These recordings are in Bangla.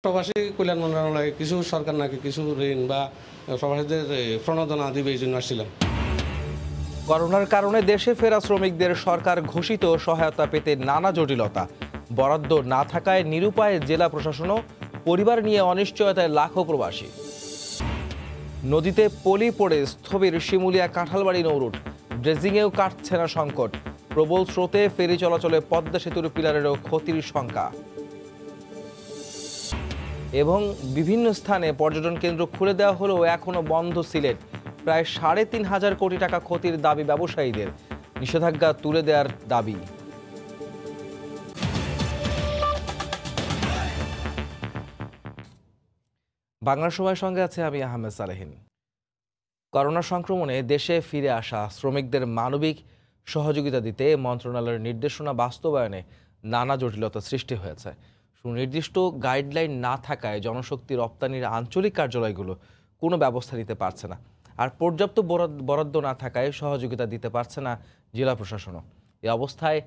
প্রবাসী কল্যাণ মন্ত্রণালয়ে কিছু সরকার নাকি কিছু ঋণ বা প্রবাসীদের প্রণোদনা দিবে, এই জন্য আসছিলাম। করোনার কারণে দেশে ফেরা শ্রমিকদের সরকার ঘোষিত সহায়তা পেতে নানা জটিলতা, বরাদ্দ না থাকায় নিরুপায় জেলা প্রশাসনও, পরিবার নিয়ে অনিশ্চয়তায় লাখো প্রবাসী। নদীতে পলি পড়ে স্থবির শিমুলিয়া কাঁঠালবাড়ি নৌরুট, ড্রেজিংয়েও কাটছে না সংকট, প্রবল স্রোতে ফেরি চলাচলে পদ্মা সেতুর পিলারেরও ক্ষতির শঙ্কা। এবং বিভিন্ন স্থানে পর্যটন কেন্দ্র খুলে দেওয়া হলেও এখনো বন্ধ সিলেট, প্রায় ৩.৫ কোটি টাকা ক্ষতির দাবি ব্যবসায়ীদের, নিষেধাজ্ঞা তুলে দেওয়ার দাবি। বাংলা সময়ের সঙ্গে আছে আমি আহমেদ সালেহিন। করোনা সংক্রমণে দেশে ফিরে আসা শ্রমিকদের মানবিক সহযোগিতা দিতে মন্ত্রণালয়ের নির্দেশনা বাস্তবায়নে নানা জটিলতা সৃষ্টি হয়েছে। সুনির্দিষ্ট গাইডলাইন না থাকায় জনশক্তি রপ্তানির আঞ্চলিক কার্যালয়গুলো কোনো ব্যবস্থা নিতে পারছে না, আর পর্যাপ্ত বরাদ্দ না থাকায় সহযোগিতা দিতে পারছে না জেলা প্রশাসনও। এই অবস্থায়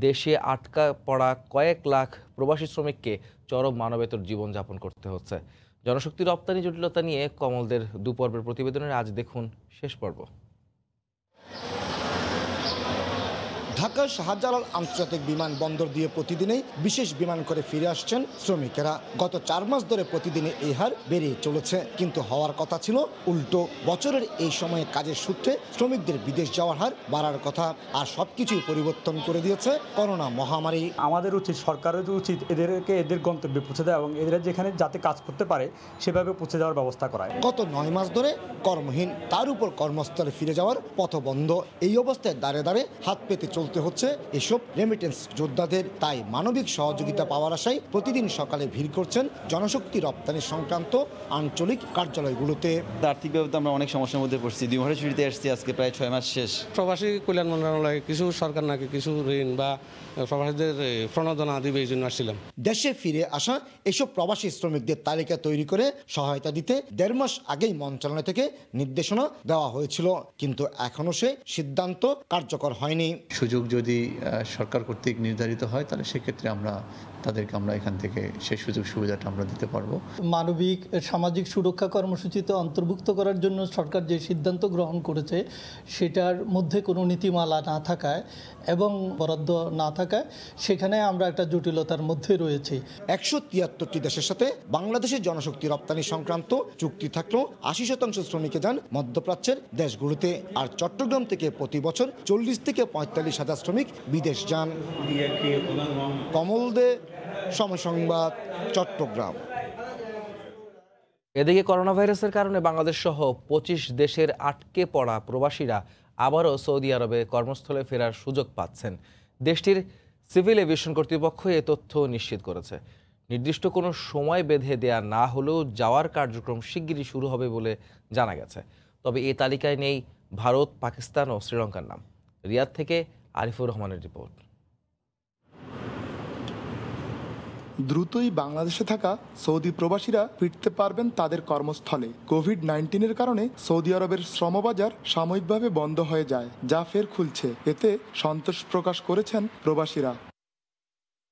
দেশে আটকা পড়া কয়েক লাখ প্রবাসী শ্রমিককে চরম মানবেতর জীবনযাপন করতে হচ্ছে। জনশক্তি রপ্তানি জটিলতা নিয়ে কমলদের দুপর্বের প্রতিবেদনের আজ দেখুন শেষ পর্ব। ঢাকার শাহজালাল আন্তর্জাতিক বিমানবন্দর দিয়ে প্রতিদিনে বিশেষ বিমান করে ফিরে আসছেন শ্রমিকেরা। গত 4 মাস ধরে প্রতিদিনে এই হার বেড়েই চলেছে, কিন্তু হওয়ার কথা ছিল উল্টো। বছরের এই সময়ে কাজের সূত্রে শ্রমিকদের বিদেশ যাওয়ার হার বাড়ার কথা, আর সবকিছুই পরিবর্তন করে দিয়েছে করোনা মহামারী। আমাদের উচিত, সরকারের উচিত এদেরকে এদের গন্তব্যে পৌঁছে দেওয়া এবং এরা যেখানে যাতে কাজ করতে পারে সেভাবে পৌঁছে যাওয়ার ব্যবস্থা করায়। গত 9 মাস ধরে কর্মহীন, তার উপর কর্মস্থলে ফিরে যাওয়ার পথ বন্ধ। এই অবস্থায় দাঁড়ে দাঁড়ে হাত পেতে চলতে হচ্ছে এসব রেমিটেন্স যোদ্ধাদের। তাই মানবিক সহযোগিতা পাওয়ার আশায় প্রতিদিন সকালে ভিড় করছেন জনশক্তি রপ্তানি সংক্রান্ত আঞ্চলিক কার্যালয়গুলোতে। আর্থিকভাবে তো আমরা অনেক সমস্যার মধ্যে পড়ছি। 2 মাসের ছুটিতে আসছি, আজকে প্রায় 6 মাস শেষ। প্রবাসী কল্যাণ মন্ত্রণালয়ে কিছু সরকার নাকি কিছু ঋণ বা প্রবাসীদের প্রণোদনা দিবে, এই জন্য আসছিলাম। দেশে ফিরে আসা এসব প্রবাসী শ্রমিকদের তালিকা তৈরি করে সহায়তা দিতে 1.5 মাস আগেই মন্ত্রণালয় থেকে নির্দেশনা দেওয়া হয়েছিল, কিন্তু এখনো সে সিদ্ধান্ত কার্যকর হয়নি। সুযোগ যদি সরকার কর্তৃক নির্ধারিত হয় তাহলে সেক্ষেত্রে আমরা এখান থেকে সেই সুযোগ সুবিধাটা আমরা দিতে পারবো। মানবিক সামাজিক সুরক্ষা কর্মসূচিতে অন্তর্ভুক্ত করার জন্য সরকার যে সিদ্ধান্ত গ্রহণ করেছে সেটার মধ্যে কোনো নীতিমালা না থাকায় এবং বরাদ্দ না থাকায় সেখানে আমরা একটা জটিলতার মধ্যে রয়েছি। 173টি দেশের সাথে বাংলাদেশের জনশক্তি রপ্তানি সংক্রান্ত চুক্তি থাকলেও 80% শ্রমিকে যান মধ্যপ্রাচ্যের দেশগুলোতে, আর চট্টগ্রাম থেকে প্রতি বছর 40 থেকে 45 হাজার শ্রমিক বিদেশ যান। কমল দে, সময় সংবাদ, চট্টগ্রাম। এদিকে করোনা ভাইরাসের কারণে বাংলাদেশ সহ 25 দেশের আটকে পড়া প্রবাসীরা আবারও সৌদি আরবে কর্মস্থলে ফেরার সুযোগ পাচ্ছেন। দেশটির সিভিল এভিয়েশন কর্তৃপক্ষ এ তথ্য নিশ্চিত করেছে। নির্দিষ্ট কোনো সময় বেঁধে দেয়া না হলেও যাওয়ার কার্যক্রম শিগগিরই শুরু হবে বলে জানা গেছে। তবে এই তালিকায় নেই ভারত, পাকিস্তান ও শ্রীলঙ্কার নাম। রিয়াদ থেকে আরিফুর রহমানের রিপোর্ট। দ্রুতই বাংলাদেশে থাকা সৌদি প্রবাসীরা ফিরতে পারবেন তাদের কর্মস্থলে। কোভিড-19-এর কারণে সৌদি আরবের শ্রমবাজার সাময়িকভাবে বন্ধ হয়ে যায়, যা ফের খুলছে। এতে সন্তোষ প্রকাশ করেছেন প্রবাসীরা।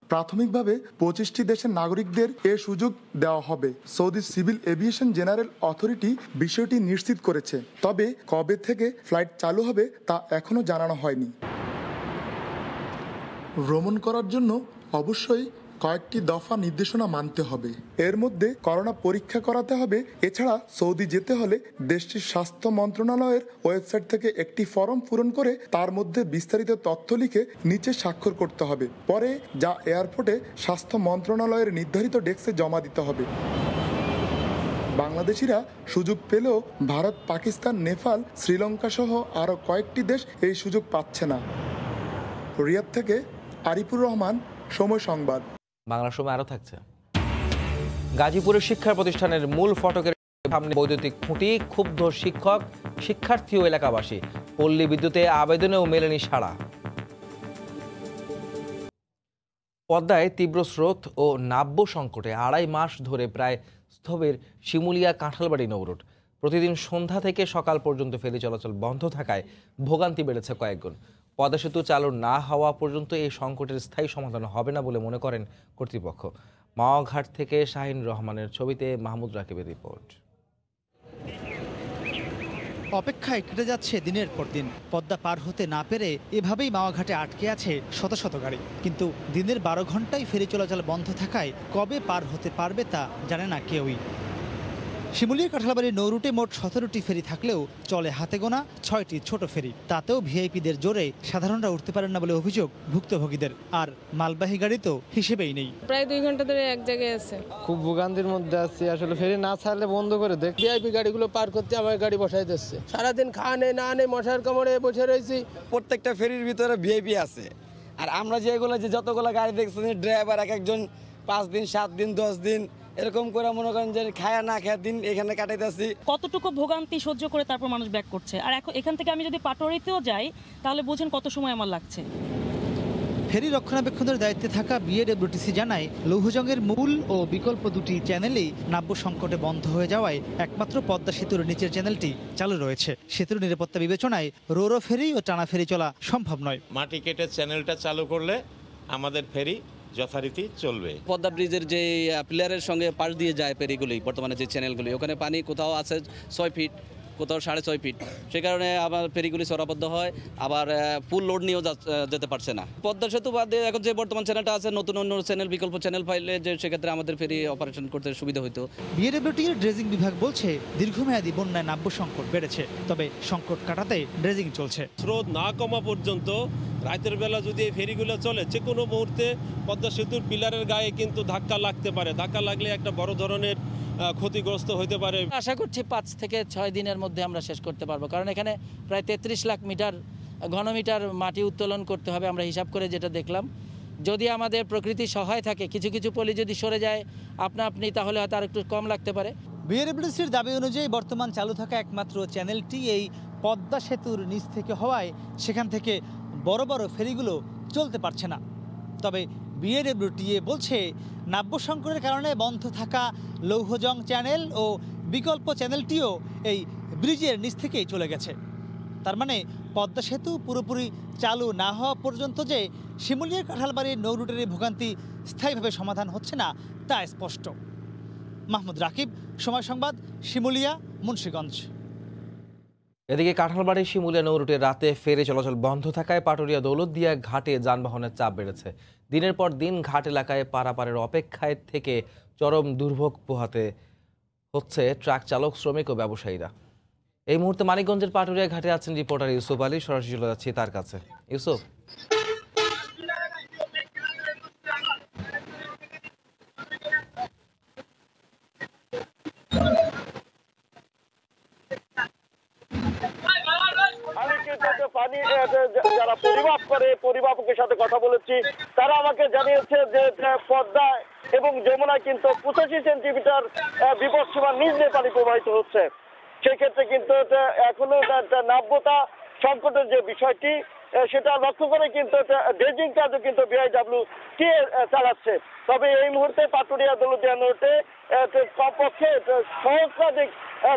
প্রাথমিকভাবে 25টি দেশের নাগরিকদের এ সুযোগ দেওয়া হবে। Saudi civil aviation general authority বিষয়টি নিশ্চিত করেছে, তবে কবে থেকে ফ্লাইট চালু হবে তা এখনও জানানো হয়নি। ভ্রমণ করার জন্য অবশ্যই কয়েকটি দফা নির্দেশনা মানতে হবে। এর মধ্যে করোনা পরীক্ষা করাতে হবে। এছাড়া সৌদি যেতে হলে দেশটির স্বাস্থ্য মন্ত্রণালয়ের ওয়েবসাইট থেকে একটি ফর্ম পূরণ করে তার মধ্যে বিস্তারিত তথ্য লিখে নিচে স্বাক্ষর করতে হবে। পরে যা এয়ারপোর্টে স্বাস্থ্য মন্ত্রণালয়ের নির্ধারিত ডেস্কে জমা দিতে হবে। বাংলাদেশিরা সুযোগ পেলেও ভারত, পাকিস্তান, নেপাল, শ্রীলঙ্কা সহ আরও কয়েকটি দেশ এই সুযোগ পাচ্ছে না। রিয়াদ থেকে আরিফুর রহমান, সময় সংবাদ। বাংলা সময় আরও থাকছে। গাজীপুরের শিক্ষা প্রতিষ্ঠানের মূল ফটকের সামনে বৈদ্যুতিক খুঁটি, ক্ষুব্ধ শিক্ষক, শিক্ষার্থী ও এলাকাবাসী। পল্লী বিদ্যুতে আবেদনেও মেলেনি সাড়া। পদ্মায় তীব্র স্রোত ও নাব্য সংকটে 2.5 মাস ধরে প্রায় স্থবির শিমুলিয়া কাঁঠালবাড়ি নৌরুট। প্রতিদিন সন্ধ্যা থেকে সকাল পর্যন্ত ফেরি চলাচল বন্ধ থাকায় ভোগান্তি বেড়েছে কয়েকগুণ। পদ্মা সেতু চালু না হওয়া পর্যন্ত এই সংকটের স্থায়ী সমাধান হবে না বলে মনে করেন কর্তৃপক্ষ। মাওয়া ঘাট থেকে শাহিন রহমানের ছবিতে মাহমুদ রাকিবের রিপোর্ট। অপেক্ষায় কেটে যাচ্ছে দিনের পর দিন। পদ্মা পার হতে না পেরে এভাবেই মাওয়া ঘাটে আটকে আছে শত শত গাড়ি। কিন্তু দিনের 12 ঘন্টায় ফেরি চলাচল বন্ধ থাকায় কবে পার হতে পারবে তা জানে না কেউই। শিমুলিয়া কাঁঠালবাড়ির নৌরুটে মোট 17টি ফেরি থাকলেও চলে হাতে গোনা 6টি ছোট ফেরি। তাতেও ভিআইপিদের জোরে সাধারণরা উঠতে পারেন না বলে অভিযোগ ভুক্তভোগীদের। আর মালবাহী গাড়ি তো হিসেবেই নেই। প্রায় 2 ঘন্টা ধরে এক জায়গায় আছে। খুব ভোগান্তির মধ্যে আছি। আসলে ফেরি না ছাড়লে বন্ধ করে দেখ। ভিআইপি গাড়িগুলো পার করতে আমার গাড়ি বসাই দিচ্ছে। সারাদিন খাওয়া নেই না নেই, মশার কামড়ে বসে রয়েছি। প্রত্যেকটা ফেরির ভিতরে ভিআইপি আছে। আর আমরা যতগুলো গাড়ি দেখছি, ড্রাইভার এক একজন 5 দিন 7 দিন 10 দিন এরকম করে মনে করেন যে খায়া না খায়া দিন এখানে কাটাইতেছি। কতটুকু ভোগান্তি সহ্য করে তারপর মানুষ ব্যাক করছে। আর এখন এখান থেকে আমি যদি পাটোয়ারিতেও যাই তাহলে বুঝেন কত সময় আমার লাগছে। ফেরি রক্ষণাবেক্ষণের দায়িত্বে থাকা বিএডব্লিউটিসি জানায়, লৌহজংয়ের মূল ও বিকল্প দুটি চ্যানেলই নাব্য সংকটে বন্ধ হয়ে যাওয়ায় একমাত্র পদ্মা সেতুর নিচের চ্যানেলটি চালু রয়েছে। সেতুর নিরাপত্তা বিবেচনায় রোরো ফেরি ও টানা ফেরি চলা সম্ভব নয়। মাটি কেটে চ্যানেলটা চালু করলে আমাদের ফেরি যথারীতি চলবে। পদ্মা ব্রিজের যে পিলারের সঙ্গে পাশ দিয়ে যায় ফেরিগুলি, বর্তমানে যে চ্যানেলগুলি, ওখানে পানি কোথাও আছে 6 ফিট, কোথাও 6.5 ফিট। সে কারণে আবার ফেরিগুলি চড়াবদ্ধ হয়, আবার ফুল লোড নিয়েও যেতে পারছে না। পদ্মা সেতু বাদে এখন যে বর্তমান চ্যানেলটা আছে, নতুন অন্য চ্যানেল, বিকল্প চ্যানেল পাইলে যে সেক্ষেত্রে আমাদের ফেরি অপারেশন করতে সুবিধা হতো। বিএডব্লিউটির ড্রেজিং বিভাগ বলছে, দীর্ঘমেয়াদী বন্যায় নাব্য সংকট বেড়েছে, তবে সংকট কাটাতে ড্রেজিং চলছে। স্রোত না কমা পর্যন্ত রাতের বেলা যদি এই ফেরিগুলো চলে, যে কোনো মুহূর্তে পদ্মা সেতুর পিলারের গায়ে কিন্তু ধাক্কা লাগতে পারে। ধাক্কা লাগলে একটা বড় ধরনের ক্ষতিগ্রস্ত হতে পারে। আশা করছি 5 থেকে 6 দিনের মধ্যে আমরা শেষ করতে পারবো, কারণ এখানে প্রায় 33 লাখ ঘনমিটার মাটি উত্তোলন করতে হবে আমরা হিসাব করে যেটা দেখলাম। যদি আমাদের প্রকৃতি সহায় থাকে, কিছু কিছু পলি যদি সরে যায় আপনি তাহলে হয়তো আর একটু কম লাগতে পারে। বিএডব্লিউটিসির দাবি অনুযায়ী বর্তমান চালু থাকা একমাত্র চ্যানেলটি এই পদ্মা সেতুর নিচ থেকে হওয়ায় সেখান থেকে বড় বড় ফেরিগুলো চলতে পারছে না। তবে বিএডব্লিউটিএ বলছে, নাব্য সংকটের কারণে বন্ধ থাকা লৌহজং চ্যানেল ও বিকল্প চ্যানেলটিও এই ব্রিজের নিচ থেকেই চলে গেছে। তার মানে পদ্মা সেতু পুরোপুরি চালু না হওয়া পর্যন্ত যে শিমুলিয়া কাঁঠালবাড়ির নৌরুটের এই ভোগান্তি স্থায়ীভাবে সমাধান হচ্ছে না তা স্পষ্ট। মাহমুদ রাকিব, সময় সংবাদ, শিমুলিয়া, মুন্সিগঞ্জ। এদিকে কাঁঠালবাড়ি শিমুলিয়া নৌরুটে রাতে ফেরি চলাচল বন্ধ থাকায় পাটুরিয়া দৌলতদিয়া ঘাটে যানবাহনের চাপ বেড়েছে। দিনের পর দিন ঘাট এলাকায় পারাপারের অপেক্ষায় থেকে চরম দুর্ভোগ পোহাতে হচ্ছে ট্রাক চালক, শ্রমিক ও ব্যবসায়ীরা। এই মুহূর্তে মানিকগঞ্জের পাটুরিয়া ঘাটে আছেন রিপোর্টার ইউসুফ আলী। সরাসরি চলে যাচ্ছি তার কাছে। ইউসুফ, পানি যারা পরিমাপ করে, পরিমাপকের সাথে কথা বলেছি, তারা আমাকে জানিয়েছে যে পদ্মা এবং যমুনায় কিন্তু 85 সেন্টিমিটার বিপদসীমার নিচ দিয়ে পানি প্রবাহিত হচ্ছে। সেক্ষেত্রে কিন্তু এখনো নাব্যতা সংকটের যে বিষয়টি সেটা লক্ষ্য করে কিন্তু ড্রেজিং কাজও কিন্তু বিআইডব্লিউটি চালাচ্ছে। তবে এই মুহূর্তে পাটুরিয়া দৌলতদিয়া নৌরুটে কমপক্ষে সহস্রাধিক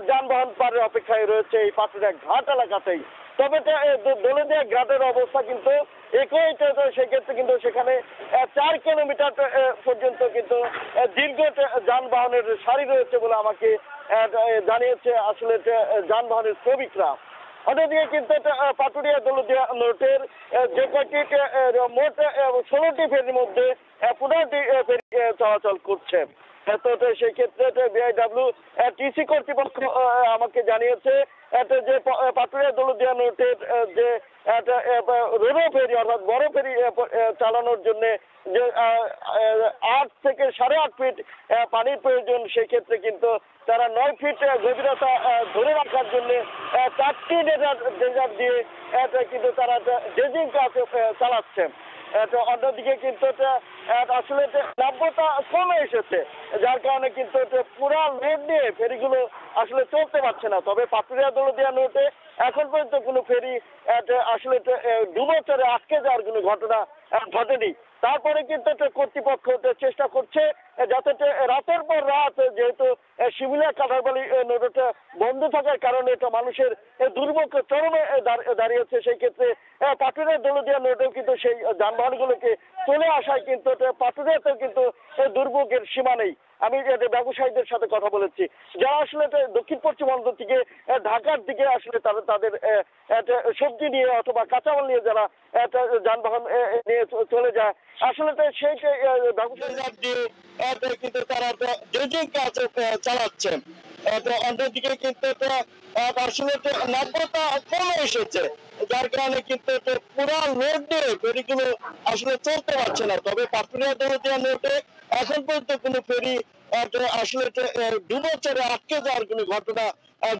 যানবাহন পারের অপেক্ষায় রয়েছে এই পাটুরিয়া ঘাট এলাকাতেই। তবে দৌলতদিয়া ঘাটের অবস্থা কিন্তু একই। সেক্ষেত্রে কিন্তু সেখানে 4 কিলোমিটার পর্যন্ত কিন্তু দীর্ঘ যানবাহনের সারি রয়েছে বলে আমাকে জানিয়েছে আসলে যানবাহনের শ্রমিকরা। অন্যদিকে কিন্তু পাটুরিয়া দৌলতদিয়া নৌরুটের যে কয়টি মোট 16টি ফেরির মধ্যে 15টি ফেরি চলাচল করছে। তো সেই ক্ষেত্রে বিআইডব্লিউটিসি কর্তৃপক্ষ আমাকে জানিয়েছে যে পাটুরিয়া দৌলতদিয়া নৌরুটের যে রোরো ফেরি অর্থাৎ বড় ফেরি চালানোর জন্য যে 8 থেকে 8.5 ফিট পানির প্রয়োজন, সেক্ষেত্রে কিন্তু তারা 9 ফিট গভীরতা ধরে রাখার জন্য 4টি ড্রেজার দিয়ে কিন্তু তারা ড্রেজিং কাজ চালাচ্ছে। অন্যদিকে কিন্তু আসলে নাব্যতা কমে এসেছে, যার কারণে কিন্তু পুরা লোড নিয়ে ফেরিগুলো আসলে চলতে পারছে না। তবে পাটুরিয়া দৌলতদিয়া নৌরুটে এখন পর্যন্ত কোনো ফেরি আসলে ডুবোচরে আটকে যাওয়ার কোনো ঘটনা ঘটেনি। তারপরে কিন্তু কর্তৃপক্ষ চেষ্টা করছে যাতে রাতের পর রাত, যেহেতু শিমুলিয়া কাঁঠালবাড়ি নদীটা বন্ধ থাকার কারণে এটা মানুষের দুর্ভোগ চরমে দাঁড়িয়েছে, সেই ক্ষেত্রে পাটুরিয়া দৌলতদিয়া নদীও কিন্তু সেই যানবাহনগুলোকে চলে আসায় কিন্তু পাটুরিয়াতেও কিন্তু দুর্ভোগের সীমা নেই। আমি ব্যবসায়ীদের সাথে কথা বলেছি, যারা আসলে দক্ষিণ পশ্চিমাঞ্চল থেকে ঢাকার দিকে আসলে তাদের সবজি নিয়ে অথবা কাঁচামাল নিয়ে যারা যানবাহন নিয়ে চলে যায়, আসলে সেই ব্যবসায়ীরা দিয়ে কিন্তু তারা ড্রেজিং কাজ চালাচ্ছেন। অন্যদিকে কিন্তু আসলে নাব্যতা কমে এসেছে, যার কারণে কিন্তু পুরা লোড দিয়ে ফেরিগুলো আসলে চলতে পারছে না। তবে পাটুরিয়া দৌলতদিয়া নোটে এখন পর্যন্ত কোনো ফেরি আসলে ডুবোচরে আটকে যাওয়ার কোনো ঘটনা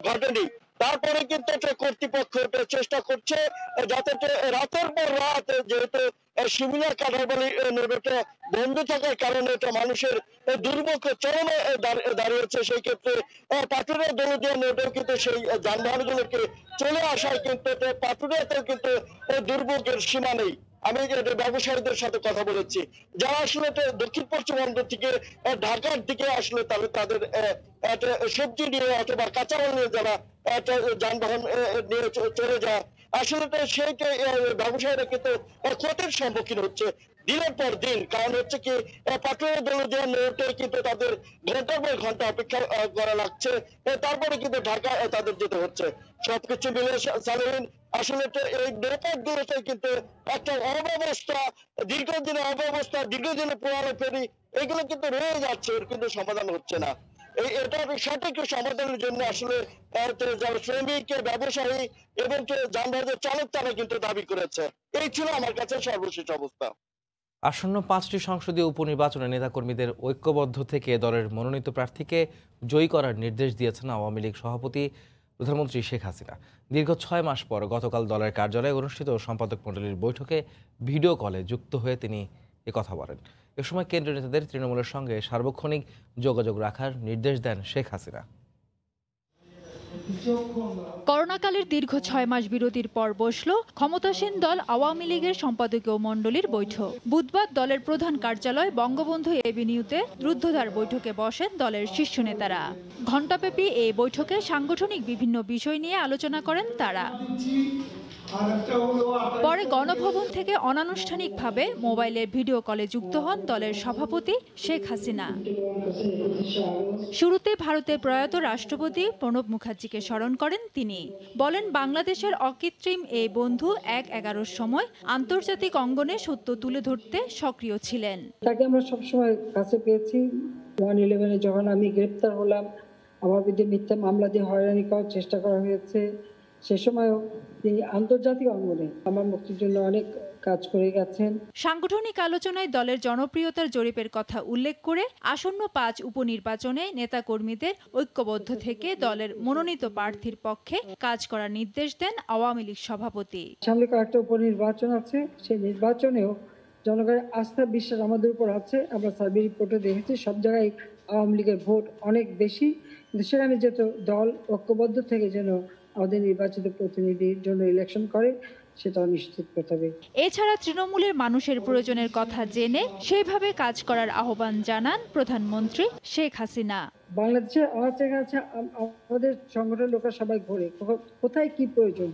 ঘটেনি। তারপরে কিন্তু কর্তৃপক্ষ চেষ্টা করছে যাতে রাতের পর রাত, যেহেতু শিমুলিয়া কাঁঠালবাড়ি নদীটা বন্ধ থাকার কারণে এটা মানুষের দুর্ভোগ চরমে দাঁড়িয়েছে, সেই ক্ষেত্রে পাটুরিয়া দৌলতদিয়া নদীও কিন্তু সেই যানবাহনগুলোকে চলে আসায় কিন্তু পাটুরিয়াতেও কিন্তু দুর্ভোগের সীমা নেই। আমি ব্যবসায়ীদের সাথে কথা বলেছি, যারা আসলে দক্ষিণ পশ্চিমাঞ্চল থেকে ঢাকার দিকে আসলে তাদের সবজি নিয়ে অথবা কাঁচামাল নিয়ে যারা যানবাহন নিয়ে চলে যায়, আসলে সেই ব্যবসায়ীরা কিন্তু ক্ষতির সম্মুখীন হচ্ছে দিনের পর দিন। কারণ হচ্ছে কি, পাটুরিয়া দৌলতদিয়া নোটে কিন্তু তাদের ঘন্টার পর ঘন্টা অপেক্ষা করা লাগছে, তারপরে কিন্তু ঢাকা তাদের যেতে হচ্ছে। সবকিছু মিলে সালেহীন আসলে এই নৌপথগুলোতে কিন্তু একটা অব্যবস্থা, দীর্ঘদিনের অব্যবস্থা, দীর্ঘদিনের পুরানো ফেরি এগুলো কিন্তু রয়ে যাচ্ছে, এর কিন্তু সমাধান হচ্ছে না। এটার সঠিক সমাধানের জন্য আসলে যারা শ্রমিক, ব্যবসায়ী এবং যানবাহনের চালক তারা কিন্তু দাবি করেছে। এই ছিল আমার কাছে সর্বশেষ অবস্থা। আসন্ন 5টি সংসদীয় উপনির্বাচনে নেতাকর্মীদের ঐক্যবদ্ধ থেকে দলের মনোনীত প্রার্থীকে জয়ী করার নির্দেশ দিয়েছেন আওয়ামী লীগ সভাপতি প্রধানমন্ত্রী শেখ হাসিনা। দীর্ঘ 6 মাস পর গতকাল দলের কার্যালয়ে অনুষ্ঠিত সম্পাদক মণ্ডলীর বৈঠকে ভিডিও কলে যুক্ত হয়ে তিনি একথা বলেন। এ সময় কেন্দ্রীয় নেতাদের তৃণমূলের সঙ্গে সার্বক্ষণিক যোগাযোগ রাখার নির্দেশ দেন শেখ হাসিনা। করোনাকালের দীর্ঘ 6 মাস বিরতির পর বসল ক্ষমতাসীন দল আওয়ামী লীগের সম্পাদকীয় মণ্ডলীর বৈঠক। বুধবার দলের প্রধান কার্যালয় বঙ্গবন্ধু এভিনিউতে রুদ্ধদ্বার বৈঠকে বসেন দলের শীর্ষ নেতারা। ঘণ্টাব্যাপী এই বৈঠকে সাংগঠনিক বিভিন্ন বিষয় নিয়ে আলোচনা করেন তারা। পরে গণভবন থেকে অনানুষ্ঠানিকভাবে মোবাইলের ভিডিও কলে যুক্ত হন দলের সভাপতি শেখ হাসিনা। শুরুতে ভারতের প্রয়াত রাষ্ট্রপতি প্রণব মুখার্জিকে স্মরণ করেন তিনি। বলেন, বাংলাদেশের অকৃত্রিম এই বন্ধু 1/11 সময় আন্তর্জাতিক অঙ্গনে সত্য তুলে ধরতে সক্রিয় ছিলেন। তাকে আমরা সবসময় কাছে পেয়েছি। 1/11 যখন আমি গ্রেপ্তার হলাম, আমার বিরুদ্ধে মিথ্যা মামলা দিয়ে হয়রানি করার চেষ্টা করা হয়েছে, সে সময়ও তিনি আন্তর্জাতিক অঙ্গনে আমার মুক্তির জন্য অনেক কাজ করে গেছেন। সাংগঠনিক আলোচনায় দলের জনপ্রিয়তার জরিপের কথা উল্লেখ করে আসন্ন 5 উপনির্বাচনে নেতাকর্মীদের ঐক্যবদ্ধ থেকে দলের মনোনীত প্রার্থীর পক্ষে কাজ করার নির্দেশ দেন আওয়ামী লীগ সভাপতি। সামনে কয়েকটা উপনির্বাচন আছে, সেই নির্বাচনেও জনগণের আস্থা বিশ্বাস আমাদের উপর আছে। আমরা সার্ভে রিপোর্টে দেখেছি সব জায়গায় আওয়ামী লীগের ভোট অনেক বেশি, কিন্তু সেখানে যেহেতু দল ঐক্যবদ্ধ থেকে যেন আমাদের নির্বাচিত প্রতিনিধির জন্য ইলেকশন করে, সেটা নিশ্চিত করতে হবে। এছাড়া তৃণমূলের মানুষের প্রয়োজনের কথা জেনে সেইভাবে কাজ করার আহ্বান জানান প্রধানমন্ত্রী শেখ হাসিনা। বাংলাদেশে আমাদের সংগঠনের লোকেরা সবাই ঘুরে কোথায় কি প্রয়োজন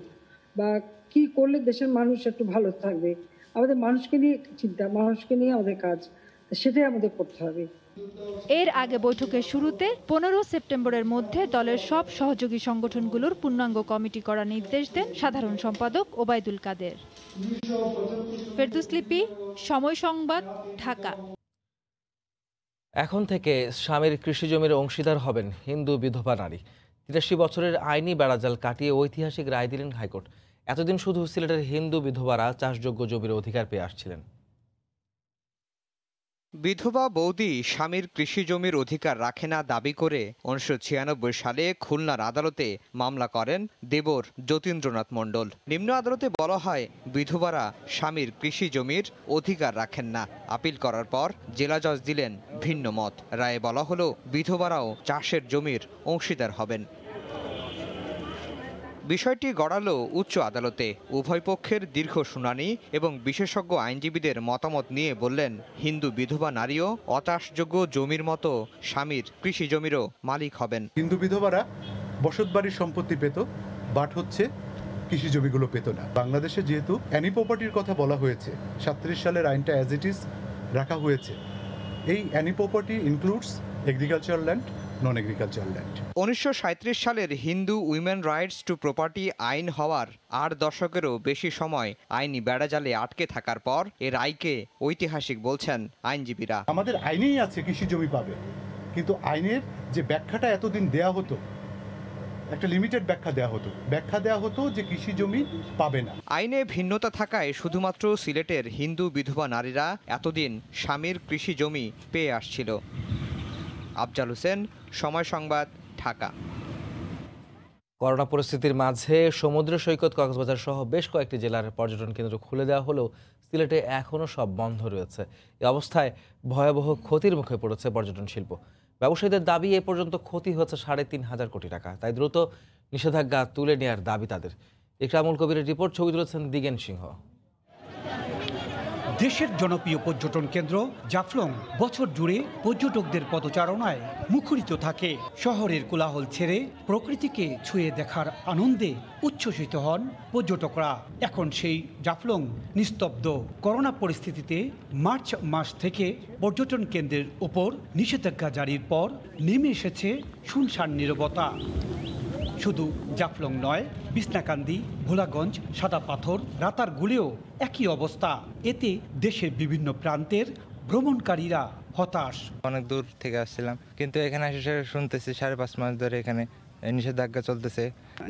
বা কি করলে দেশের মানুষ একটু ভালো থাকবে, আমাদের মানুষকে নিয়ে চিন্তা, মানুষকে নিয়ে আমাদের কাজ, সেটাই আমাদের করতে হবে। এর আগে বৈঠকের শুরুতে 15 সেপ্টেম্বরের মধ্যে দলের সব সহযোগী সংগঠনগুলোর পূর্ণাঙ্গ কমিটি করার নির্দেশ দেন সাধারণ সম্পাদক ওবায়দুল কাদের। ফেরদৌস লিপি, সময় সংবাদ, ঢাকা। এখন থেকে স্বামীর কৃষিজমির অংশীদার হবেন হিন্দু বিধবা নারী। 83 বছরের আইনি বেড়াজাল কাটিয়ে ঐতিহাসিক রায় দিলেন হাইকোর্ট। এতদিন শুধু সিলেটের হিন্দু বিধবারা চাষযোগ্য জমির অধিকার পেয়ে আসছিলেন। বিধবা বৌদি স্বামীর কৃষি জমির অধিকার রাখে না দাবি করে 1996 সালে খুলনার আদালতে মামলা করেন দেবর যতীন্দ্রনাথ মণ্ডল। নিম্ন আদালতে বলা হয়, বিধবারা স্বামীর কৃষি জমির অধিকার রাখেন না। আপিল করার পর জেলা জজ দিলেন ভিন্ন মত। রায়ে বলা হলো, বিধবারাও চাষের জমির অংশীদার হবেন। বিষয়টি গড়ালো উচ্চ আদালতে। উভয় পক্ষের দীর্ঘ শুনানি এবং বিশেষজ্ঞ আইনজীবীদের মতামত নিয়ে বললেন, হিন্দু বিধবা নারীও অচাষযোগ্য জমির মতো স্বামীর কৃষি জমিরও মালিক হবেন। হিন্দু বিধবারা বসতবাড়ির সম্পত্তি পেত, বাট হচ্ছে কৃষি জমিগুলো পেত না। বাংলাদেশে যেহেতু অ্যানি প্রপার্টির কথা বলা হয়েছে, 37 সালের আইনটা অ্যাজ ইট ইজ রাখা হয়েছে। এই any property includes agricultural land, non agricultural land. 1937 সালের Hindu women rights to property আইন হওয়ার 8 দশকেরও বেশি সময় আইনি বেড়াজালে আটকে থাকার পর এর রায়কে ঐতিহাসিক বলছেন আইনজীবীরা। আমাদের আইনেই আছে কৃষি জমি পাবে, কিন্তু আইনের যে ব্যাখ্যাটা এতদিন দেয়া হতো, একটা লিমিটেড ব্যাখ্যা দেয়া হতো যে কৃষি জমি পাবে না। আইনে ভিন্নতা থাকায় শুধুমাত্র সিলেটের হিন্দু বিধবা নারীরা এতদিন স্বামীর কৃষি জমি পেয়ে আসছিল। আফজাল হোসেন, সময় সংবাদ, ঢাকা। করোনা পরিস্থিতির মাঝে সমুদ্র সৈকত কক্সবাজার সহ বেশ কয়েকটি জেলার পর্যটন কেন্দ্র খুলে দেওয়া হলেও সিলেটে এখনও সব বন্ধ রয়েছে। এই অবস্থায় ভয়াবহ ক্ষতির মুখে পড়েছে পর্যটন শিল্প। ব্যবসায়ীদের দাবি এ পর্যন্ত ক্ষতি হচ্ছে 3.5 কোটি টাকা। তাই দ্রুত নিষেধাজ্ঞা তুলে নেওয়ার দাবি তাদের। ইকরামুল কবিরের রিপোর্ট, ছবি তুলেছেন দিগেন সিংহ। দেশের জনপ্রিয় পর্যটন কেন্দ্র জাফলং বছর জুড়ে পর্যটকদের পদচারণায় মুখরিত থাকে। শহরের কোলাহল ছেড়ে প্রকৃতিকে ছুঁয়ে দেখার আনন্দে উচ্ছ্বসিত হন পর্যটকরা। এখন সেই জাফলং নিস্তব্ধ। করোনা পরিস্থিতিতে মার্চ মাস থেকে পর্যটন কেন্দ্রের উপর নিষেধাজ্ঞা জারির পর নেমে এসেছে শুনশান নীরবতা। শুধু জাফলং নয়, বিছনাকান্দি, ভোলাগঞ্জ, সাদা পাথর, রাতারগুলেও একই অবস্থা। এতে দেশের বিভিন্ন প্রান্তের ভ্রমণকারীরা হতাশ। অনেক দূর থেকে আসছিলাম, কিন্তু এখানে এসে শুনতেছি 5.5 মাস ধরে এখানে নিষেধাজ্ঞা চলতেছে।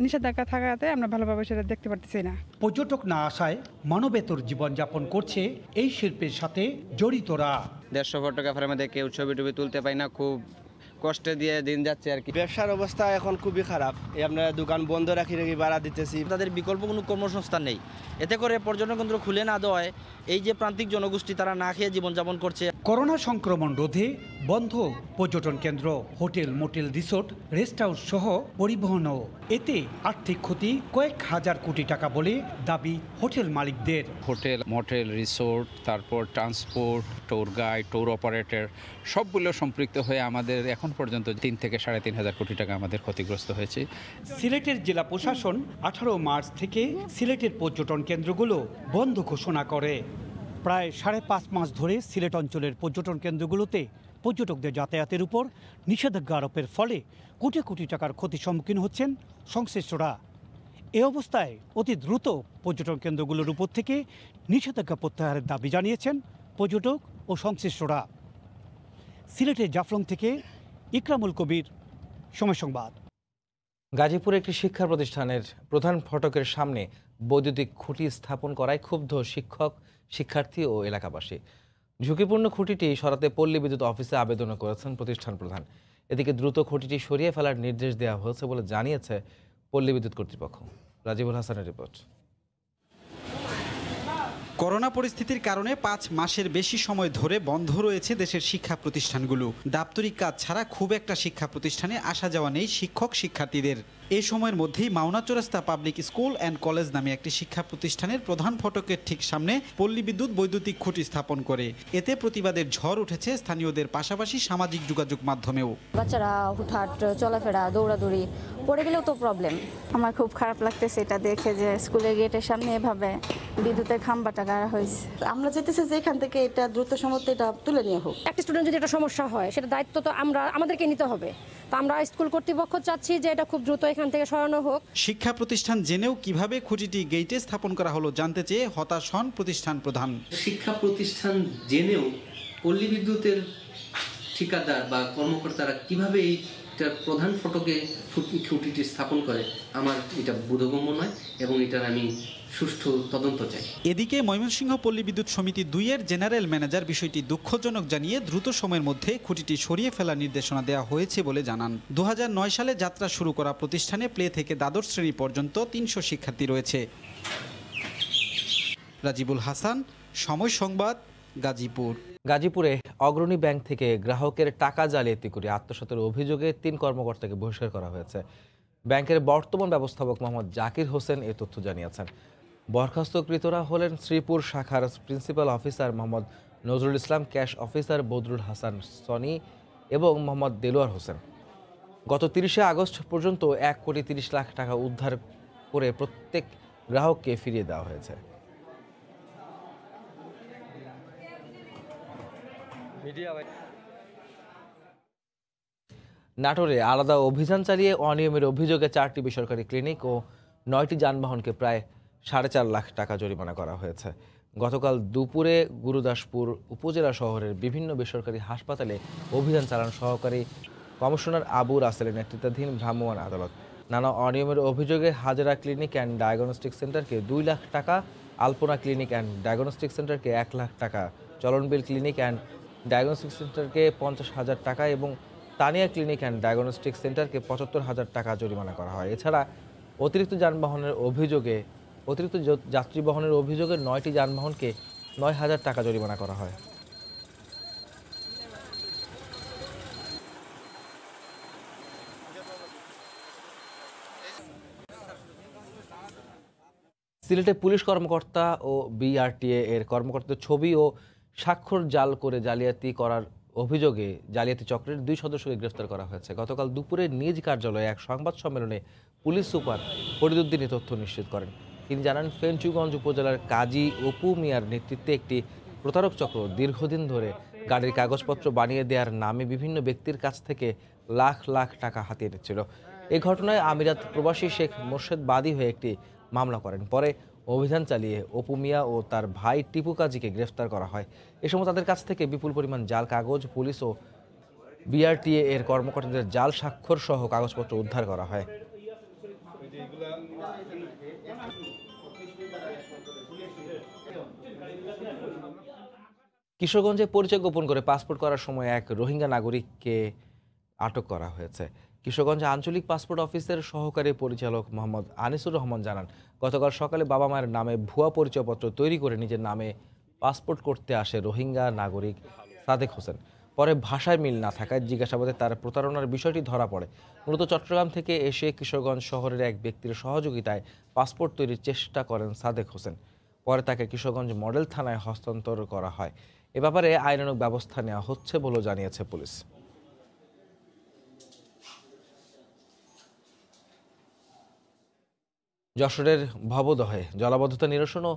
নিষেধাজ্ঞা থাকাতে আমরা ভালোভাবে সেটা দেখতে পারতেছি না। পর্যটক না আসায় মানবেতর জীবনযাপন করছে এই শিল্পের সাথে জড়িতরা। 150 ফটোগ্রাফারের মধ্যে কেউ ছবি টবি তুলতে পাই না, খুব কষ্টে দিয়ে দিন যাচ্ছে আর কি। ব্যবসার অবস্থা এখন খুবই খারাপ। এই আমরা দোকান বন্ধ রাখি ভাড়া দিতেছি। তাদের বিকল্প কোনো কর্মসংস্থান নেই। এতে করে পর্যটন কেন্দ্র খুলে না দেওয়ায় এই যে প্রান্তিক জনগোষ্ঠী তারা না খেয়ে জীবনযাপন করছে। করোনা সংক্রমণ রোধে বন্ধ পর্যটন কেন্দ্র, hotel, motel, resort, rest house সহ পরিবহনও। এতে আর্থিক ক্ষতি কয়েক হাজার কোটি টাকা বলে দাবি হোটেল মালিকদের। হোটেল, মোটেল, রিসোর্ট, তারপর transport, tour guide, tour operator সবগুলো সম্পৃক্ত হয়ে আমাদের এখন পর্যন্ত 3 থেকে 3.5 কোটি টাকা আমাদের ক্ষতিগ্রস্ত হয়েছে। সিলেটের জেলা প্রশাসন 18 মার্চ থেকে সিলেটের পর্যটন কেন্দ্রগুলো বন্ধ ঘোষণা করে। প্রায় 5.5 মাস ধরে সিলেট অঞ্চলের পর্যটন কেন্দ্রগুলোতে পর্যটকদের যাতায়াতের উপর নিষেধাজ্ঞা আরোপের ফলে কোটি কোটি টাকার ক্ষতির সম্মুখীন হচ্ছেন সংশ্লিষ্টরা। এ অবস্থায় অতি দ্রুত পর্যটন কেন্দ্রগুলোর উপর থেকে নিষেধাজ্ঞা প্রত্যাহারের দাবি জানিয়েছেন পর্যটক ও সংশ্লিষ্টরা। সিলেটের জাফলং থেকে ইকরামুল কবির, সময় সংবাদ। গাজীপুরে একটি শিক্ষা প্রতিষ্ঠানের প্রধান ফটকের সামনে বৈদ্যুতিক খুঁটি স্থাপন করায় ক্ষুব্ধ শিক্ষক, শিক্ষার্থী ও এলাকাবাসী। ঝুঁকিপূর্ণ খুঁটিটি সরাতে পল্লী বিদ্যুৎ অফিসে আবেদন করেছেন প্রতিষ্ঠান প্রধান। এদিকে দ্রুত খুঁটিটি সরিয়ে ফেলার নির্দেশ দেওয়া হয়েছে বলে জানিয়েছে পল্লী বিদ্যুৎ কর্তৃপক্ষ। রাজিবুল হাসানের রিপোর্ট। করোনা পরিস্থিতির কারণে 5 মাসের বেশি সময় ধরে বন্ধ রয়েছে দেশের শিক্ষা প্রতিষ্ঠানগুলো। দাপ্তরিক কাজ ছাড়া খুব একটা শিক্ষা প্রতিষ্ঠানে আসা যাওয়া নেই শিক্ষক, শিক্ষার্থীদের। এই সময়ের মধ্যেই মাওনা চৌরাস্তা পাবলিক স্কুল অ্যান্ড কলেজ নামে একটি শিক্ষা প্রতিষ্ঠানের প্রধান ফটকের ঠিক সামনে পল্লী বিদ্যুৎ বৈদ্যুতিক খুঁটি স্থাপন করে। এতে প্রতিবাদের ঝড় উঠেছে স্থানীয়দের পাশাপাশি সামাজিক যোগাযোগ মাধ্যমেও। বাচ্চারা হুটহাট চলাফেরা, দৌড়াদৌড়ি, পড়ে গেলেও তো প্রবলেম। আমার খুব খারাপ লাগতেছে এটা দেখে যে স্কুলের গেটের সামনে এভাবে বিদ্যুতের খাম্বাটা গাড়া হয়েছে। আমরা চাইতেছি যে এখান থেকে এটা দ্রুত সময় এটা তুলে নিয়ে হোক। একটা স্টুডেন্ট যদি একটা সমস্যা হয় সেটা দায়িত্ব তো আমাদেরকে নিতে হবে। তো আমরা স্কুল কর্তৃপক্ষ চাচ্ছি যে এটা খুব দ্রুত এখান থেকে সরানো হোক। শিক্ষা প্রতিষ্ঠান জেনেও কিভাবে খুঁটিটি গেটে স্থাপন করা হলো জানতে চেয়ে হতাশ হন প্রতিষ্ঠান প্রধান। শিক্ষা প্রতিষ্ঠান জেনেও পল্লী বিদ্যুতের ঠিকাদার বা কর্মকর্তারা কিভাবে এইটা প্রধান ফটকে খুঁটিটি স্থাপন করে আমার এটা বোধগম্য নয় এবং এটার আমি সুষ্ঠু তদন্ত চাই। এদিকে ময়মনসিংহ পল্লী বিদ্যুৎ সমিতি 2-এর জেনারেল ম্যানেজার বিষয়টি দুঃখজনক জানিয়ে দ্রুত সময়ের মধ্যে খুঁটিটি সরিয়ে ফেলার নির্দেশনা দেওয়া হয়েছে বলে জানান। 2009 সালে যাত্রা শুরু করা প্রতিষ্ঠানে প্লে থেকে দ্বাদশ শ্রেণী পর্যন্ত 300 শিক্ষার্থী রয়েছে। রাজিবুল হাসান, সময় সংবাদ, গাজীপুর। গাজীপুরে অগ্রণী ব্যাংক থেকে গ্রাহকের টাকা জালিয়াতি করে আত্মসাতের অভিযোগে 3 কর্মকর্তাকে বহিষ্কার করা হয়েছে। ব্যাংকের বর্তমান ব্যবস্থাপক মোহাম্মদ জাকির হোসেন এ তথ্য জানিয়েছেন। বরখাস্তকৃতরা হলেন শ্রীপুর শাখার principal officer Mohammad Nazrul Islam, cash officer Badrul Hasan Sony এবং মোহাম্মদ দেলোয়ার হোসেন। গত 30শে আগস্ট পর্যন্ত 1,30,00,000 টাকা উদ্ধার করে প্রত্যেক গ্রাহককে ফিরিয়ে দেওয়া হয়েছে। নাটোরে আলাদা অভিযান চালিয়ে অনিয়মের অভিযোগে 4টি বেসরকারি ক্লিনিক ও 9টি যানবাহনকে প্রায় 4.5 লাখ টাকা জরিমানা করা হয়েছে। গতকাল দুপুরে গুরুদাসপুর উপজেলা শহরের বিভিন্ন বেসরকারি হাসপাতালে অভিযান চালান সহকারী কমিশনার আবু রাসেলের নেতৃত্বাধীন ভ্রাম্যমাণ আদালত। নানা অনিয়মের অভিযোগে হাজরা ক্লিনিক অ্যান্ড ডায়াগনস্টিক সেন্টারকে 2 লাখ টাকা, আলপনা ক্লিনিক অ্যান্ড ডায়াগনস্টিক সেন্টারকে 1 লাখ টাকা, চলনবিল ক্লিনিক অ্যান্ড ডায়াগনস্টিক সেন্টারকে 50,000 টাকা এবং তানিয়া ক্লিনিক অ্যান্ড ডায়াগনস্টিক সেন্টারকে 75,000 টাকা জরিমানা করা হয়। এছাড়া অতিরিক্ত যাত্রী বহনের অভিযোগে 9টি যানবাহনকে 9,000 টাকা জরিমানা করা হয়। সিলেটে পুলিশ কর্মকর্তা ও বিআরটিএ এর কর্মকর্তাদের ছবি ও স্বাক্ষর জাল করে জালিয়াতি করার অভিযোগে জালিয়াতি চক্রের 2 সদস্যকে গ্রেফতার করা হয়েছে। গতকাল দুপুরে নিজ কার্যালয়ে এক সংবাদ সম্মেলনে পুলিশ সুপার ফরিদুদ্দিন এই তথ্য নিশ্চিত করেন। তিনি জানান, ফেঞ্চুগঞ্জ উপজেলার কাজী অপু মিয়ার নেতৃত্বে একটি প্রতারক চক্র দীর্ঘদিন ধরে গাড়ির কাগজপত্র বানিয়ে দেওয়ার নামে বিভিন্ন ব্যক্তির কাছ থেকে লাখ লাখ টাকা হাতিয়ে নিচ্ছিল। এই ঘটনায় আমিরাত প্রবাসী শেখ মোর্শেদ বাদী হয়ে একটি মামলা করেন। পরে অভিযান চালিয়ে অপু মিয়া ও তার ভাই টিপু কাজীকে গ্রেফতার করা হয়। এ সময় তাদের কাছ থেকে বিপুল পরিমাণ জাল কাগজ, পুলিশ ও বিআরটিএ এর কর্মকর্তাদের জাল স্বাক্ষর সহ কাগজপত্র উদ্ধার করা হয়। কিশোরগঞ্জে পরিচয় গোপন করে পাসপোর্ট করার সময় এক রোহিঙ্গা নাগরিককে আটক করা হয়েছে। কিশোরগঞ্জ আঞ্চলিক পাসপোর্ট অফিসের সহকারী পরিচালক মোহাম্মদ আনিসুর রহমান জানান, গতকাল সকালে বাবা মায়ের নামে ভুয়া পরিচয়পত্র তৈরি করে নিজের নামে পাসপোর্ট করতে আসে রোহিঙ্গা নাগরিক সাদেক হোসেন। পরে ভাষায় মিল না থাকায় জিজ্ঞাসাবাদে তার প্রতারণার বিষয়টি ধরা পড়ে। মূলত চট্টগ্রাম থেকে এসে কিশোরগঞ্জ শহরের এক ব্যক্তির সহযোগিতায় পাসপোর্ট তৈরির চেষ্টা করেন সাদেক হোসেন। পরে তাকে কিশোরগঞ্জ মডেল থানায় হস্তান্তর করা হয়। এ ব্যাপারে আইনানুগ ব্যবস্থা নেওয়া হচ্ছে বলেও জানিয়েছে পুলিশ। যশোরের ভবদহে জলাবদ্ধতা নিরসন ও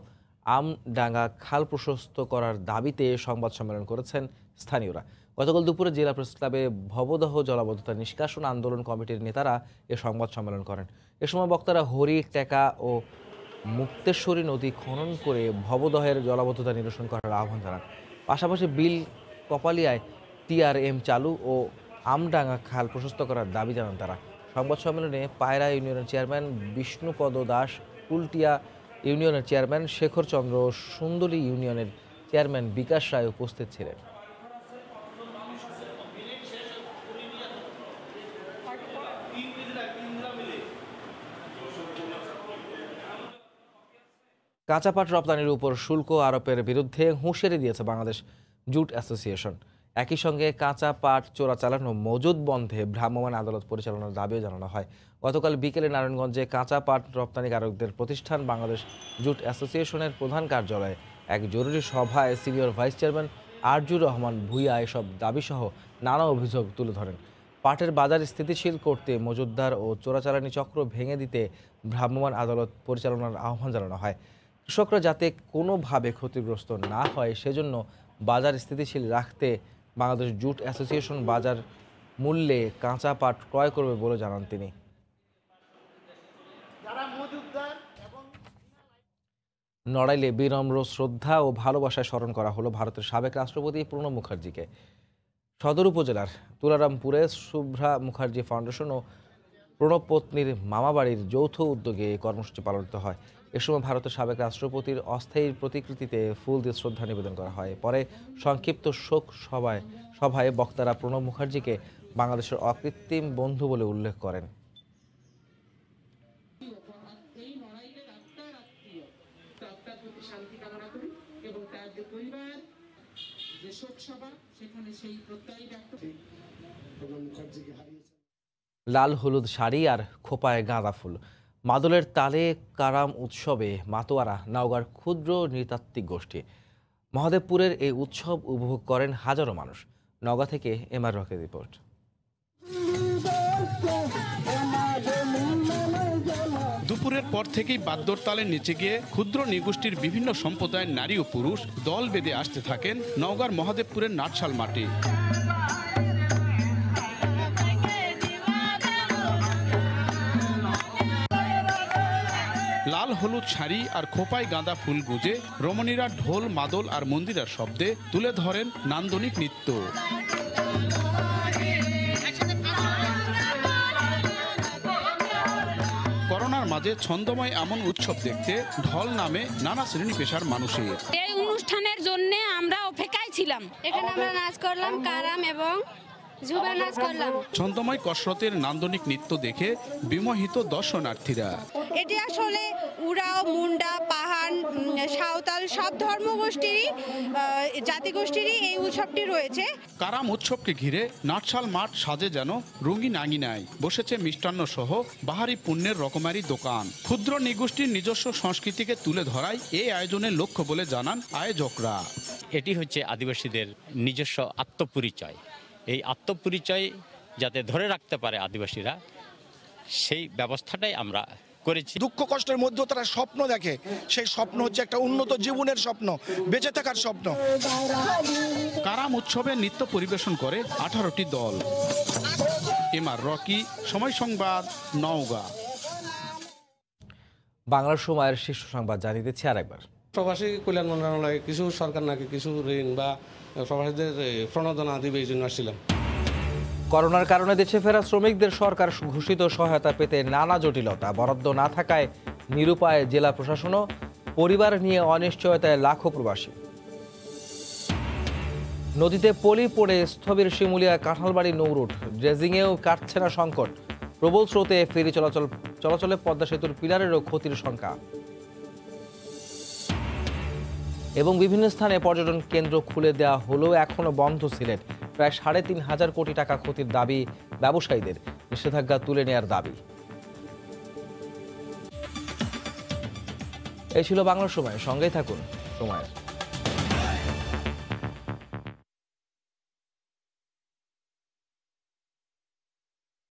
আমডাঙ্গা খাল প্রশস্ত করার দাবিতে সংবাদ সম্মেলন করেছেন স্থানীয়রা। গতকাল দুপুরে জেলা প্রেস ক্লাবে ভবদহ জলাবদ্ধতা নিষ্কাশন আন্দোলন কমিটির নেতারা এ সংবাদ সম্মেলন করেন। এ সময় বক্তারা হরি, টেকা ও মুক্তেশ্বরী নদী খনন করে ভবদহের জলাবদ্ধতা নিরসন করার আহ্বান জানান। পাশাপাশি বিল কপালিয়ায় টিআরএম চালু ও আমডাঙ্গা খাল প্রশস্ত করার দাবি জানান তারা। সংবাদ সম্মেলনে পায়রা ইউনিয়নের চেয়ারম্যান বিষ্ণুপদ দাস, কুলটিয়া ইউনিয়নের চেয়ারম্যান শেখর চন্দ্র, সুন্দরী ইউনিয়নের চেয়ারম্যান বিকাশ রায় উপস্থিত ছিলেন। কাঁচা পাট রপ্তানির উপর শুল্ক আরোপের বিরুদ্ধে হুঁশিয়ারি দিয়েছে বাংলাদেশ জুট অ্যাসোসিয়েশন। একই সঙ্গে কাঁচা পাট চোরাচালান ও মজুদ বন্ধে ভ্রাম্যমাণ আদালত পরিচালনার দাবিও জানানো হয়। গতকাল বিকেলে নারায়ণগঞ্জে কাঁচা পাট রপ্তানিকারকদের প্রতিষ্ঠান বাংলাদেশ জুট অ্যাসোসিয়েশনের প্রধান কার্যালয়ে এক জরুরি সভায় senior vice chairman Arzur Rahman Bhuiyan এসব দাবিসহ নানা অভিযোগ তুলে ধরেন। পাটের বাজার স্থিতিশীল করতে মজুতদার ও চোরাচালানি চক্র ভেঙে দিতে ভ্রাম্যমাণ আদালত পরিচালনার আহ্বান জানানো হয়। কৃষকরা যাতে কোনোভাবে ক্ষতিগ্রস্ত না হয় সেজন্য বাজার স্থিতিশীল রাখতে বাংলাদেশ জুট অ্যাসোসিয়েশন বাজার মূল্যে কাঁচা পাট ক্রয় করবে বলে জানান তিনি। নড়াইলে বিনম্র শ্রদ্ধা ও ভালোবাসায় স্মরণ করা হলো ভারতের সাবেক রাষ্ট্রপতি প্রণব মুখার্জিকে। সদর উপজেলার তুলারামপুরে শুভ্রা মুখার্জি ফাউন্ডেশন ও প্রণব পত্নীর মামাবাড়ির যৌথ উদ্যোগে এই কর্মসূচি পালিত হয়। এ সময় ভারতের সাবেক রাষ্ট্রপতির অস্থায়ী প্রতিকৃতিতে ফুল দিয়ে শ্রদ্ধা নিবেদন করা হয়। পরে সংক্ষিপ্ত শোক সভায় বক্তারা প্রণব মুখার্জিকে বাংলাদেশের অকৃত্রিম বন্ধু বলে উল্লেখ করেন। লাল হলুদ শাড়ি আর খোপায় গাঁদা ফুল, মাদলের তালে কারাম উৎসবে মাতোয়ারা নওগাঁর ক্ষুদ্র নৃতাত্ত্বিক গোষ্ঠী। মহাদেবপুরের এই উৎসব উপভোগ করেন হাজারো মানুষ। নওগাঁ থেকে এমআর রকের রিপোর্ট। দুপুরের পর থেকেই বাদ্যর তালে নিচে গিয়ে ক্ষুদ্র নৃগোষ্ঠীর বিভিন্ন সম্প্রদায়ের নারী ও পুরুষ দল বেঁধে আসতে থাকেন নওগাঁর মহাদেবপুরের নাটশাল মাঠে। লাল হলুদ শাড়ি আর খোপায় গাঁদা ফুল গুজে রমণীরা ঢোল মাদল আর মন্দিরার শব্দে তুলে ধরেন নান্দনিক নৃত্য। করোনার মাঝে ছন্দময় এমন উৎসব দেখতে ঢল নামে নানা শ্রেণী পেশার মানুষের। এই অনুষ্ঠানের জন্য আমরা অপেক্ষায় ছিলাম। এখানে আমরা নাচ করলাম, কারাম এবং ঝুবা নাচ করলাম। ছন্দময় কসরতের নান্দনিক নৃত্য দেখে বিমোহিত দর্শনার্থীরা। এটি আসলে উরাও, মুন্ডা, পাহাড়, সাঁওতাল সব ধর্মগোষ্ঠীরই জাতিগোষ্ঠীরই এই উৎসবটি রয়েছে। কারাম উৎসবকে ঘিরে নাটশাল মাঠ সাজে যেন রঙিন আঙিনায় বসেছে মিষ্টান্ন সহ বাহারি পণ্যের রকমারি দোকান। ক্ষুদ্র নৃগোষ্ঠীর নিজস্ব সংস্কৃতিকে তুলে ধরাই এই আয়োজনের লক্ষ্য বলে জানান আয়োজকরা। এটি হচ্ছে আদিবাসীদের নিজস্ব আত্মপরিচয়। এই আত্মপরিচয় যাতে ধরে রাখতে পারে আদিবাসীরা, সেই ব্যবস্থাটাই আমরা করেছি। দুঃখ কষ্টের মধ্যেও তারা স্বপ্ন দেখে, সেই স্বপ্ন হচ্ছে একটা উন্নত জীবনের স্বপ্ন, বেঁচে থাকার স্বপ্ন। কারাম উৎসবে নৃত্য পরিবেশন করে 18টি দল। এমআর রকি, সময় সংবাদ, নওগাঁ। বাংলার সময়ের শীর্ষ সংবাদ জানিয়ে দিচ্ছি আরেকবার। প্রবাসী কল্যাণ মন্ত্রণালয় কিছু সরকার নাকি কিছু ঋণ বা প্রবাসীদের প্রণোদনা দিবে, এই জন্য আসছিলাম। করোনার কারণে দেশে ফেরা শ্রমিকদের সরকার ঘোষিত সহায়তা পেতে নানা জটিলতা, বরাদ্দ না থাকায় নিরুপায় জেলা প্রশাসনও, পরিবার নিয়ে অনিশ্চয়তায় লাখো প্রবাসী। নদীতে পলি পড়ে স্থবির শিমুলিয়া কাঁঠালবাড়ি নৌরুট, ড্রেজিংয়েও কাটছে না সংকট। প্রবল স্রোতে ফেরি চলাচলে পদ্মা সেতুর পিলারেরও ক্ষতির শঙ্কা। এবং বিভিন্ন স্থানে পর্যটন কেন্দ্র খুলে দেওয়া হলেও এখনও বন্ধ সিলেট। প্রায় ৩,৫০০ কোটি টাকা ক্ষতির দাবি ব্যবসায়ীদের, নিষেধাজ্ঞা তুলে নেয়ার দাবি। এই ছিল বাংলার সময়, সঙ্গেই থাকুন সময়ের।